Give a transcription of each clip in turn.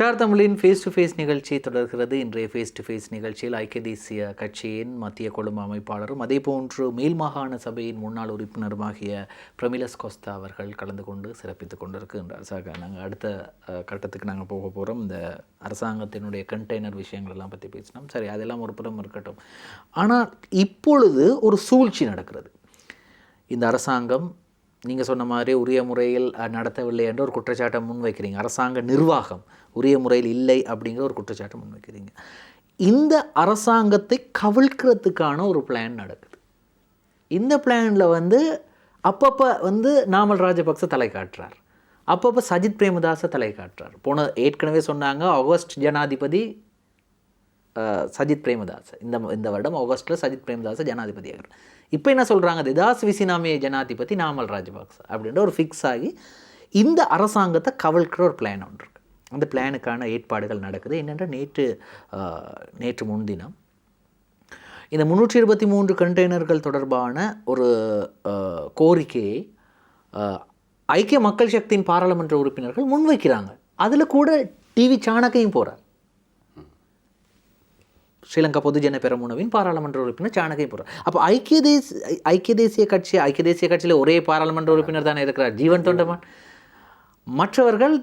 Star தமிழின் face to face நிகழ்ச்சி தொடர்கிறது. இன்றைய ஃபேஸ் டு ஃபேஸ் நிகழ்ச்சியில் ஐக்கிய தேசிய கட்சியின் மத்திய கொழும்பு அமைப்பாளரும் அதேபோன்று மேல் மாகாண சபையின் முன்னாள் உறுப்பினருமாகிய பிரமிளஸ் கோஸ்தா அவர்கள் கலந்து கொண்டு சிறப்பித்துக் கொண்டிருக்கின்றார். சாக நாங்கள் அடுத்த கட்டத்துக்கு நாங்கள் போக போகிறோம். இந்த அரசாங்கத்தினுடைய கண்டெய்னர் விஷயங்கள் எல்லாம் பற்றி பேசினோம். சரி, அதெல்லாம் ஒரு புறம் இருக்கட்டும். ஆனால் இப்பொழுது ஒரு சூழ்ச்சி நடக்கிறது. இந்த அரசாங்கம் நீங்கள் சொன்ன மாதிரி உரிய முறையில் நடத்தவில்லை என்ற ஒரு குற்றச்சாட்டை முன்வைக்கிறீங்க. அரசாங்க நிர்வாகம் உரிய முறையில் இல்லை அப்படிங்கிற ஒரு குற்றச்சாட்டை முன்வைக்கிறீங்க. இந்த அரசாங்கத்தை கவிழ்க்கிறதுக்கான ஒரு பிளான் நடக்குது. இந்த பிளானில் அப்பப்போ நாமல் ராஜபக்ச தலை காட்டுறார், அப்பப்போ சஜித் பிரேமதாச தலை காட்டுறார். ஏற்கனவே சொன்னாங்க ஆகஸ்ட் ஜனாதிபதி சஜித் பிரேமதாஸ், இந்த வருடம் ஆகஸ்ட்டில் சஜித் பிரேமதாஸ் ஜனாதிபதி ஆகிறார். இப்போ என்ன சொல்கிறாங்க, திதாஸ் விசினாமே ஜனாதிபதி நாமல் ராஜபக்ச அப்படின்ற ஒரு ஃபிக்ஸ் ஆகி இந்த அரசாங்கத்தை கவிழ்க்கிற ஒரு பிளான் ஒன்று இருக்குது. அந்த பிளானுக்கான ஏற்பாடுகள் நடக்குது. என்னென்ற நேற்று முன்தினம் இந்த 323 கண்டெய்னர்கள் தொடர்பான ஒரு கோரிக்கையை ஐக்கிய மக்கள் சக்தியின் பாராளுமன்ற உறுப்பினர்கள் முன்வைக்கிறாங்க. அதில் கூட டிவி சாணக்கையும் போகிறார். ஸ்ரீலங்கா பொதுஜன பெரமுனவின் பாராளுமன்ற உறுப்பினர் சாணக்கையும் போகிறார். அப்போ ஐக்கிய தேசிய கட்சியில் ஒரே பாராளுமன்ற உறுப்பினர் தானே இருக்கிறார், ஜீவன் தொண்டமான். மற்றவர்கள்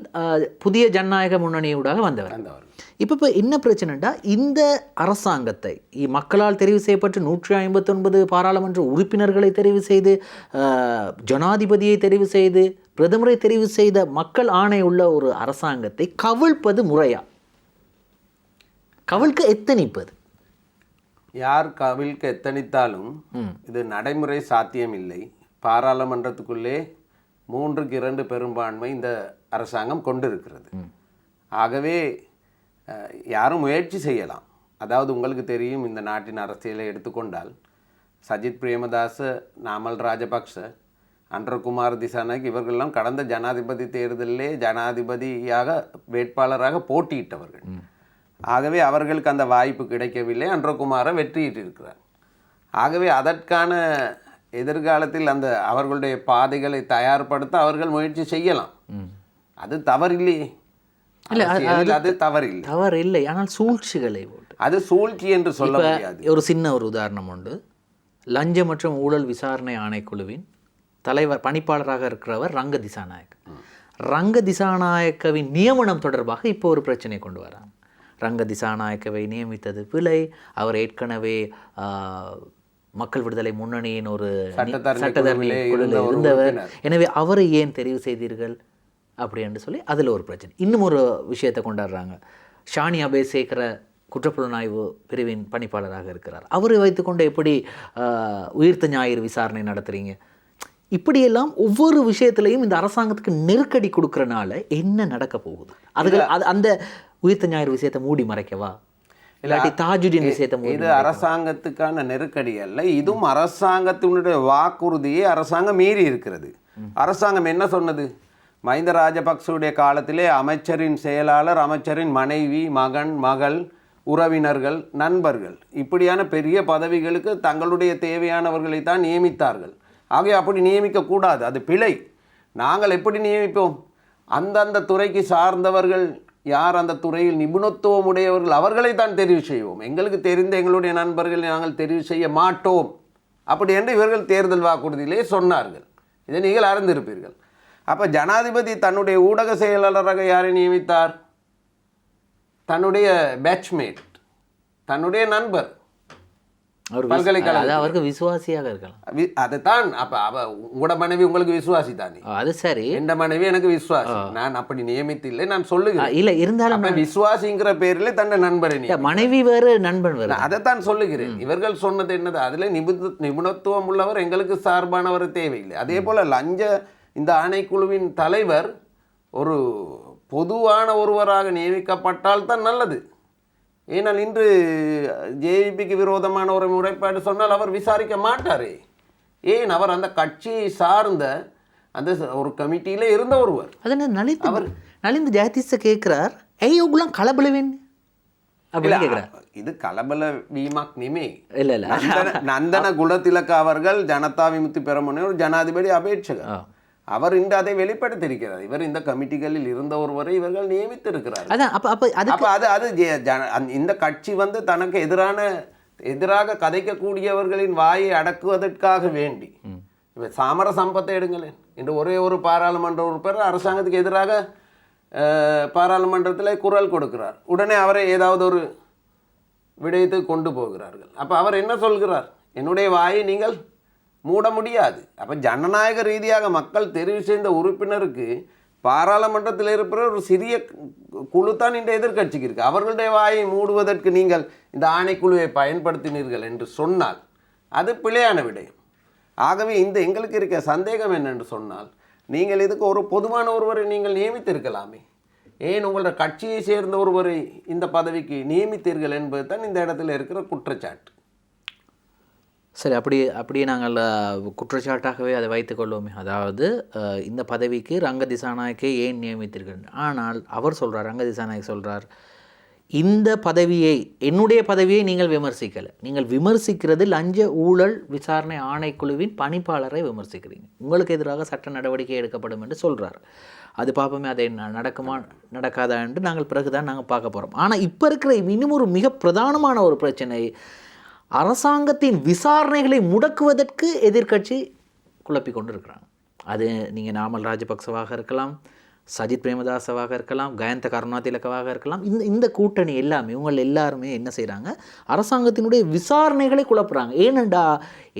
புதிய ஜனநாயக முன்னணியூடாக வந்தவர். இப்போ என்ன பிரச்சனைடா, இந்த அரசாங்கத்தை மக்களால் தெரிவு செய்யப்பட்டு 159 பாராளுமன்ற உறுப்பினர்களை தெரிவு செய்து, ஜனாதிபதியை தெரிவு செய்து, பிரதமரை தெரிவு செய்த மக்கள் ஆணை உள்ள ஒரு அரசாங்கத்தை கவிழ்ப்பது முறையா? கவிழ்க்க எத்தனிப்பது? யார் கவிழ்க்க எத்தனித்தாலும் இது நடைமுறை சாத்தியம் இல்லை. பாராளுமன்றத்துக்குள்ளே 3/2 பெரும்பான்மை இந்த அரசாங்கம் கொண்டிருக்கிறது. ஆகவே யாரும் முயற்சி செய்யலாம். அதாவது உங்களுக்கு தெரியும், இந்த நாட்டின் அரசியலை எடுத்துக்கொண்டால் சஜித் பிரேமதாச, நாமல் ராஜபக்ச, அன்றகுமார் திசாநாயக் இவர்களெல்லாம் கடந்த ஜனாதிபதி தேர்தலிலே ஜனாதிபதியாக வேட்பாளராக போட்டியிட்டவர்கள். ஆகவே அவர்களுக்கு அந்த வாய்ப்பு கிடைக்கவில்லை. அன்றகுமாரை வெற்றியிட்டிருக்கிறார். ஆகவே அதற்கான எதிர்காலத்தில் அந்த அவர்களுடைய பாதைகளை தயார்படுத்த அவர்கள் முயற்சி செய்யலாம். அது தவறில்லையே, அது தவறில்லை. ஆனால் சூழ்ச்சிகளை அது சூழ்ச்சி என்று சொல்ல முடியாது. ஒரு சின்ன ஒரு உதாரணம் உண்டு. லஞ்ச மற்றும் ஊழல் விசாரணை ஆணைக்குழுவின் தலைவர் பணிப்பாளராக இருக்கிறவர் ரங்க திசாநாயக். ரங்க திசாநாயக்கவின் நியமனம் தொடர்பாக இப்போ ஒரு பிரச்சனை கொண்டு வராங்க. ரங்க திசாநாயக்கவை நியமித்தது பிழை. அவர் ஏற்கனவே மக்கள் விடுதலை முன்னணியின் ஒரு சட்டத்தரணி குழுவில் இருந்தவர். எனவே அவரை ஏன் தெரிவு செய்தீர்கள் அப்படி என்று சொல்லி அதில் ஒரு பிரச்சனை. இன்னும் ஒரு விஷயத்தை கொண்டாடுறாங்க. ஷானி அபேசேகர குற்றப்புலனாய்வு பிரிவின் பணிப்பாளராக இருக்கிறார். அவரை வைத்துக்கொண்டு எப்படி உயிர்த்த ஞாயிறு விசாரணை நடத்துகிறீங்க? இப்படியெல்லாம் ஒவ்வொரு விஷயத்திலையும் இந்த அரசாங்கத்துக்கு நெருக்கடி கொடுக்கறனால என்ன நடக்க போகுது? அந்த உயிர்த்த ஞாயிறு விஷயத்தை மூடி மறைக்கவா, இல்லாட்டி தாஜுதீன் விஷயத்தை? இது அரசாங்கத்துக்கான நெருக்கடி அல்ல, இதுவும் அரசாங்கத்தினுடைய வாக்குறுதியை அரசாங்கம் மீறி இருக்கிறது. அரசாங்கம் என்ன சொன்னது? மஹிந்த ராஜபக்சவுடைய காலத்திலே அமைச்சரின் செயலாளர், அமைச்சரின் மனைவி, மகன், மகள், உறவினர்கள், நண்பர்கள் இப்படியான பெரிய பதவிகளுக்கு தங்களுடைய தேவையானவர்களை தான் நியமித்தார்கள். ஆகவே அப்படி நியமிக்கக்கூடாது, அது பிழை. நாங்கள் எப்படி நியமிப்போம்? அந்தந்த துறைக்கு சார்ந்தவர்கள் யார், அந்த துறையில் நிபுணத்துவம் உடையவர்கள், அவர்களை தான் தெரிவு செய்வோம். எங்களுக்கு தெரிந்த எங்களுடைய நண்பர்களை நாங்கள் தெரிவு செய்ய மாட்டோம் அப்படி என்று இவர்கள் தேர்தல் வாக்குறுதியிலே சொன்னார்கள். இதை நீங்கள் அறிந்திருப்பீர்கள். அப்போ ஜனாதிபதி தன்னுடைய ஊடக செயலாளராக யாரை நியமித்தார்? தன்னுடைய பேட்ச்மேட், தன்னுடைய நண்பர், பல்கலைக்கழகம். அவருக்கு விசுவாசியாக இருக்கலாம். அதுதான். அப்ப உங்களோட மனைவி உங்களுக்கு விசுவாசி தானே? அது சரி. எந்த மனைவி எனக்கு விசுவாசி. நான் அப்படி நியமித்தில்லை, நான் சொல்லுகிறேன். இல்ல இருந்தாலும் விசுவாசிங்கிற பேரில் தன்னை நண்பரை மனைவி வேறு நண்பன் வேறு, அதைத்தான் சொல்லுகிறேன். இவர்கள் சொன்னது என்னது? அதுல நிபுணத்துவம் உள்ளவர், எங்களுக்கு சார்பானவர் தேவையில்லை. அதே போல இந்த ஆணைக்குழுவின் தலைவர் ஒரு பொதுவான ஒருவராக நியமிக்கப்பட்டால் தான் நல்லது. ஏனால் இன்று ஜேவிபிக்கு விரோதமான ஒரு முறைப்பாடு சொன்னால் அவர் விசாரிக்க மாட்டாரே. ஏன்? அவர் அந்த கட்சியை சார்ந்த அந்த ஒரு கமிட்டியில இருந்த ஒருவர். அவர் நலிந்து ஜாதிஸ கேட்கிறார், ஐயோகுலாம் கலபலவேன் அப்படின்னு கேட்கிறார். இது கலபல வீமாக் நிமே இல்ல நந்தன குலதிலக அவர்கள் ஜனதா விமுக்தி பெரமுன ஒரு ஜனாதிபதி அபேட்சகர். அவர் இன்று அதை வெளிப்படுத்தியிருக்கிறார். இவர் இந்த கமிட்டிகளில் இருந்த ஒருவரை இவர்கள் நியமித்திருக்கிறார். அதான் அப்போ அது இந்த கட்சி வந்து தனக்கு எதிராக கதைக்கக்கூடியவர்களின் வாயை அடக்குவதற்காக வேண்டி இப்போ சாமர சம்பத்தை எடுங்களேன். இன்று ஒரே ஒரு பாராளுமன்ற உறுப்பினர் அரசாங்கத்துக்கு எதிராக பாராளுமன்றத்தில் குரல் கொடுக்கிறார். உடனே அவரை ஏதாவது ஒரு விடயத்துக்கு கொண்டு போகிறார்கள். அப்போ அவர் என்ன சொல்கிறார்? என்னுடைய வாயை நீங்கள் மூட முடியாது. அப்போ ஜனநாயக ரீதியாக மக்கள் தெரிவு செய்த உறுப்பினருக்கு பாராளுமன்றத்தில் இருக்கிற ஒரு சிறிய குழு தான் இந்த எதிர்கட்சிக்கு இருக்குது. அவர்களுடைய வாயை மூடுவதற்கு நீங்கள் இந்த ஆணைக்குழுவை பயன்படுத்தினீர்கள் என்று சொன்னால் அது பிழையான விடயம். ஆகவே எங்களுக்கு இருக்க சந்தேகம் என்னென்று சொன்னால், நீங்கள் இதுக்கு ஒரு பொதுவான ஒருவரை நீங்கள் நியமித்திருக்கலாமே, ஏன் உங்களோட கட்சியை சேர்ந்த ஒருவரை இந்த பதவிக்கு நியமித்தீர்கள் என்பது தான் இந்த இடத்துல இருக்கிற குற்றச்சாட்டு. சரி, அப்படியே நாங்கள் குற்றச்சாட்டாகவே அதை வைத்துக்கொள்வோமே. அதாவது இந்த பதவிக்கு ரங்க திசாநாயக்கை ஏன் நியமித்தீர்கள்? ஆனால் அவர் சொல்கிறார், ரங்க திசாநாயக் சொல்கிறார், இந்த பதவியை, என்னுடைய பதவியை நீங்கள் விமர்சிக்கலை, நீங்கள் விமர்சிக்கிறது லஞ்ச ஊழல் விசாரணை ஆணைக்குழுவின் பணிப்பாளரை விமர்சிக்கிறீங்க, உங்களுக்கு எதிராக சட்ட நடவடிக்கை எடுக்கப்படும் என்று சொல்கிறார். அது பார்ப்போமே, அதை நடக்குமா நடக்காதா என்று நாங்கள் பிறகுதான் நாங்கள் பார்க்க போகிறோம். ஆனால் இப்போ இருக்கிற இன்னும் ஒரு மிக பிரதானமான ஒரு பிரச்சனை, அரசாங்கத்தின் விசாரணைகளை முடக்குவதற்கு எதிர்க்கட்சி குழப்பி கொண்டு இருக்கிறாங்க. அது நீங்கள் நாமல் ராஜபக்சவாக இருக்கலாம், சஜித் பிரேமதாசவாக இருக்கலாம், கயந்த கருணாதிலகவாக இருக்கலாம். இந்த கூட்டணி எல்லாமே, இவங்க எல்லாருமே என்ன செய்கிறாங்க, அரசாங்கத்தினுடைய விசாரணைகளை குழப்புறாங்க. ஏனெண்டா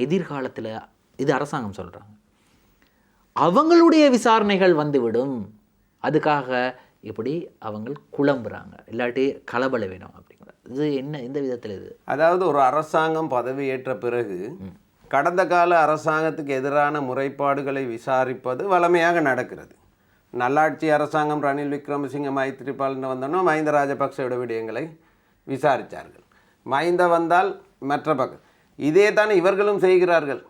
எதிர்காலத்தில் இது அரசாங்கம் சொல்கிறாங்க, அவங்களுடைய விசாரணைகள் வந்துவிடும், அதுக்காக இப்படி அவங்க குழம்புறாங்க, இல்லாட்டி கலபல வேணும் அப்படிங்கிற. இது என்ன, எந்த விதத்தில் இது? அதாவது ஒரு அரசாங்கம் பதவியேற்ற பிறகு கடந்த கால அரசாங்கத்துக்கு எதிரான முறைப்பாடுகளை விசாரிப்பது வழமையாக நடக்கிறது. நல்லாட்சி அரசாங்கம் ரணில் விக்ரமசிங்க மைத்திரிபாலன் வந்தோன்னா மஹிந்த ராஜபக்சோட விடயங்களை விசாரித்தார்கள். மஹிந்த வந்தால் மற்ற பக்கம் இதே தானே இவர்களும் செய்கிறார்கள்.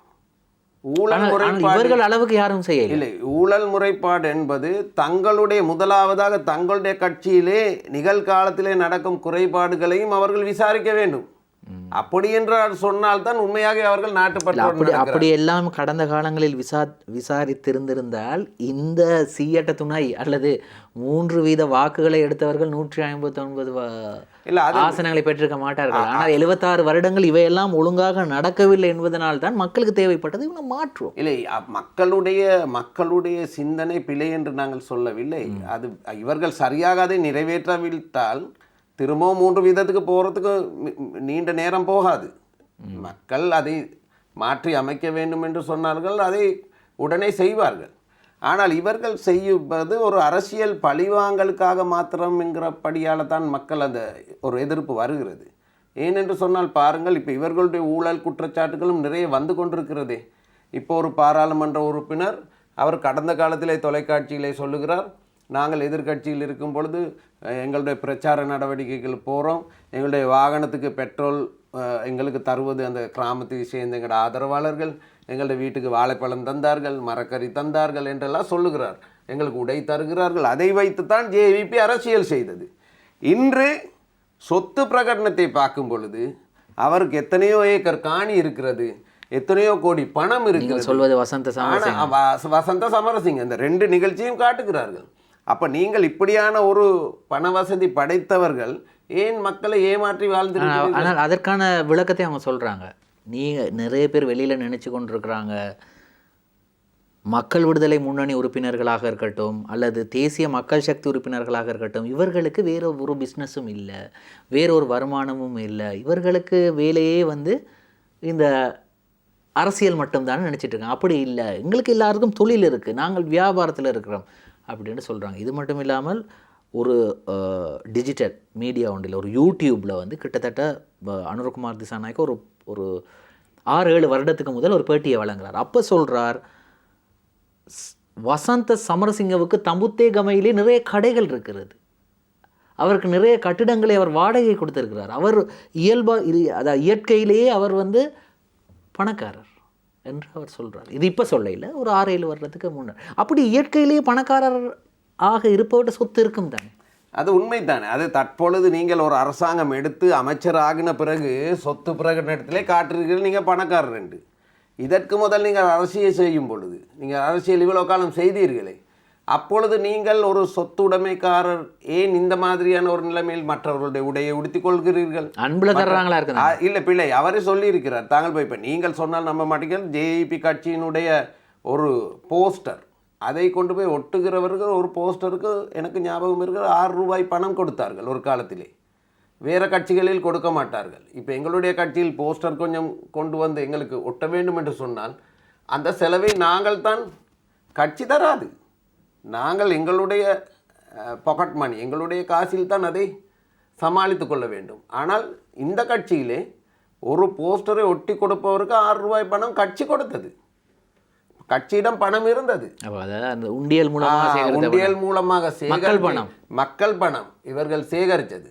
ஊழல் முறைப்பாடு அளவுக்கு யாரும் செய்ய இல்லை. ஊழல் முறைப்பாடு என்பது தங்களுடைய முதலாவதாக தங்களுடைய கட்சியிலே நிகழ்காலத்திலே நடக்கும் குறைபாடுகளையும் அவர்கள் விசாரிக்க வேண்டும். அப்படி என்று சொன்னால் தான் உண்மையாக அவர்கள் நாட்டுப்பற்று. அப்படி எல்லாம் கடந்த காலங்களில் விசாரித்திருந்திருந்தால் இந்த சீயட்ட துணை அல்லது 3% வாக்குகளை எடுத்தவர்கள் 159 ஆசனங்களை பெற்றிருக்க மாட்டார்கள். ஆனால் 76 வருடங்கள் இவையெல்லாம் ஒழுங்காக நடக்கவில்லை என்பதனால் தான் மக்களுக்கு தேவைப்பட்டது இவங்க மாற்றும். இல்லை, மக்களுடைய சிந்தனை பிழை என்று நாங்கள் சொல்லவில்லை. அது இவர்கள் சரியாக அதை நிறைவேற்றாவிட்டால் திரும்பவும் 3% போகிறதுக்கு நீண்ட நேரம் போகாது. மக்கள் அதை மாற்றி அமைக்க வேண்டும் என்று சொன்னார்கள், அதை உடனே செய்வார்கள். ஆனால் இவர்கள் செய்வது ஒரு அரசியல் பழிவாங்கலுக்காக மாத்திரம் என்கிறபடியால் தான் மக்கள் அந்த ஒரு எதிர்ப்பு வருகிறது. ஏனென்று சொன்னால் பாருங்கள், இப்போ இவர்களுடைய ஊழல் குற்றச்சாட்டுகளும் நிறைய வந்து கொண்டிருக்கிறதே. இப்போ ஒரு பாராளுமன்ற உறுப்பினர் அவர் கடந்த காலத்திலே தொலைக்காட்சியிலே சொல்லுகிறார், நாங்கள் எதிர்கட்சியில் இருக்கும் பொழுது எங்களுடைய பிரச்சார நடவடிக்கைகள் போகிறோம், எங்களுடைய வாகனத்துக்கு பெட்ரோல் எங்களுக்கு தருவது அந்த கிராமத்தை சேர்ந்த எங்களோட ஆதரவாளர்கள், எங்களுடைய வீட்டுக்கு வாழைப்பழம் தந்தார்கள், மரக்கறி தந்தார்கள் என்றெல்லாம் சொல்லுகிறார், எங்களுக்கு உடை தருகிறார்கள். அதை வைத்துத்தான் ஜேவிபி அரசியல் செய்தது. இன்று சொத்து பிரகடனத்தை பார்க்கும் பொழுது அவருக்கு எத்தனையோ ஏக்கர் காணி இருக்கிறது, எத்தனையோ கோடி பணம் இருக்கிறது. சொல்வது வசந்த சமரசிங்க இந்த 2 நிகழ்ச்சியும் காட்டுகிறார்கள். அப்போ நீங்கள் இப்படியான ஒரு பண வசதி படைத்தவர்கள் ஏன் மக்களை ஏமாற்றி வாழ்ந்துருக்கீங்க? ஆனால் அதற்கான விளக்கத்தை அவங்க சொல்கிறாங்க. நிறைய பேர் வெளியில் நினச்சி கொண்டிருக்கிறாங்க, மக்கள் விடுதலை முன்னணி உறுப்பினர்களாக இருக்கட்டும் அல்லது தேசிய மக்கள் சக்தி உறுப்பினர்களாக இருக்கட்டும், இவர்களுக்கு வேறு ஒரு பிஸ்னஸும் இல்லை, வேறொரு வருமானமும் இல்லை, இவர்களுக்கு வேலையே இந்த அரசியல் மட்டும்தான் நினச்சிட்டு இருக்காங்க. அப்படி இல்லை, எங்களுக்கு எல்லாருக்கும் தொழில் இருக்குது, நாங்கள் வியாபாரத்தில் இருக்கிறோம் அப்படின்னு சொல்கிறாங்க. இது மட்டும் இல்லாமல் ஒரு டிஜிட்டல் மீடியா ஒன்றில், ஒரு யூடியூப்பில் கிட்டத்தட்ட அனுரகுமார் திசாநாயக்க ஒரு 6-7 வருடத்துக்கு முதல் ஒரு பேட்டியை வழங்குறார். அப்போ சொல்கிறார், வசந்த சமரசிங்கவுக்கு தம்புத்தேகமையிலே நிறைய கடைகள் இருக்கிறது, அவருக்கு நிறைய கட்டிடங்களை அவர் வாடகை கொடுத்துருக்கிறார், அவர் அதாவது இயற்கையிலேயே அவர் பணக்காரர் என்று அவர் சொல்கிறார். இது இப்போ சொல்ல இல்லை, ஒரு 6-7 வருடத்துக்கு முன்னர். அப்படி இயற்கையிலேயே பணக்காரர் ஆக இருப்பவர்கிட்ட சொத்து இருக்கும் தானே, அது உண்மைதானே. அது தற்பொழுது நீங்கள் ஒரு அரசாங்கம் எடுத்து அமைச்சர் ஆகின பிறகு சொத்து பிரகடனத்திலே காட்டுறீர்கள் நீங்கள் பணக்காரர் என்று. இதற்கு முதல் நீங்கள் அரசியல் செய்யும் பொழுது நீங்கள் அரசியல் இவ்வளோ காலம் செய்தீர்களே, அப்பொழுது நீங்கள் ஒரு சொத்துடைமைக்காரர் ஏன் இந்த மாதிரியான ஒரு நிலைமையில் மற்றவர்களுடைய உடையை உடுத்திக் கொள்கிறீர்கள்? அன்புல தர்றாங்களா இருக்கு. இல்லை பிள்ளை அவரே சொல்லியிருக்கிறார். தாங்கள் போய் இப்போ நீங்கள் சொன்னால் நம்ப மாட்டீர்கள். ஜேஇபி கட்சியினுடைய ஒரு போஸ்டர், அதை கொண்டு போய் ஒட்டுகிறவர்கள் ஒரு போஸ்டருக்கு எனக்கு ஞாபகம் இருக்கிற 6 ரூபாய் பணம் கொடுத்தார்கள் ஒரு காலத்திலே. வேறு கட்சிகளில் கொடுக்க மாட்டார்கள். இப்போ எங்களுடைய கட்சியில் போஸ்டர் கொஞ்சம் கொண்டு வந்து எங்களுக்கு ஒட்ட வேண்டும் என்று சொன்னால் அந்த செலவை நாங்கள் தான், கட்சி தராது. நாங்கள் எங்களுடைய பாக்கெட் மணி, எங்களுடைய காசில் தான் அதை சமாளித்து கொள்ள வேண்டும். ஆனால் இந்த கட்சியிலே ஒரு போஸ்டரை ஒட்டி கொடுப்பவருக்கு 6 ரூபாய் பணம் கட்சி கொடுத்தது. கட்சியிடம் பணம் இருந்தது. அந்த உண்டியல் மூலமாக மக்கள் பணம் இவர்கள் சேகரித்தது.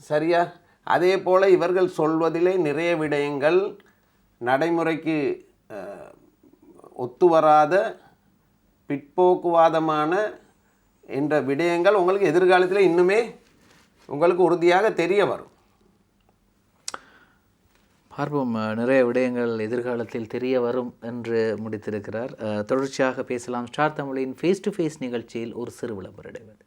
சரியா? அதே போல் இவர்கள் சொல்வதிலே நிறைய விடயங்கள் நடைமுறைக்கு ஒத்துவராத பிற்போக்குவாதமான என்ற விடயங்கள் உங்களுக்கு எதிர்காலத்தில் இன்னுமே உங்களுக்கு உறுதியாக தெரிய வரும். பார்ப்போம், நிறைய விடயங்கள் எதிர்காலத்தில் தெரிய வரும் என்று முடித்திருக்கிறார். தொடர்ச்சியாக பேசலாம். ஸ்டார் தமிழின் ஃபேஸ் டு ஃபேஸ் நிகழ்ச்சியில் ஒரு சிறு விளம்பர இடைவேளை.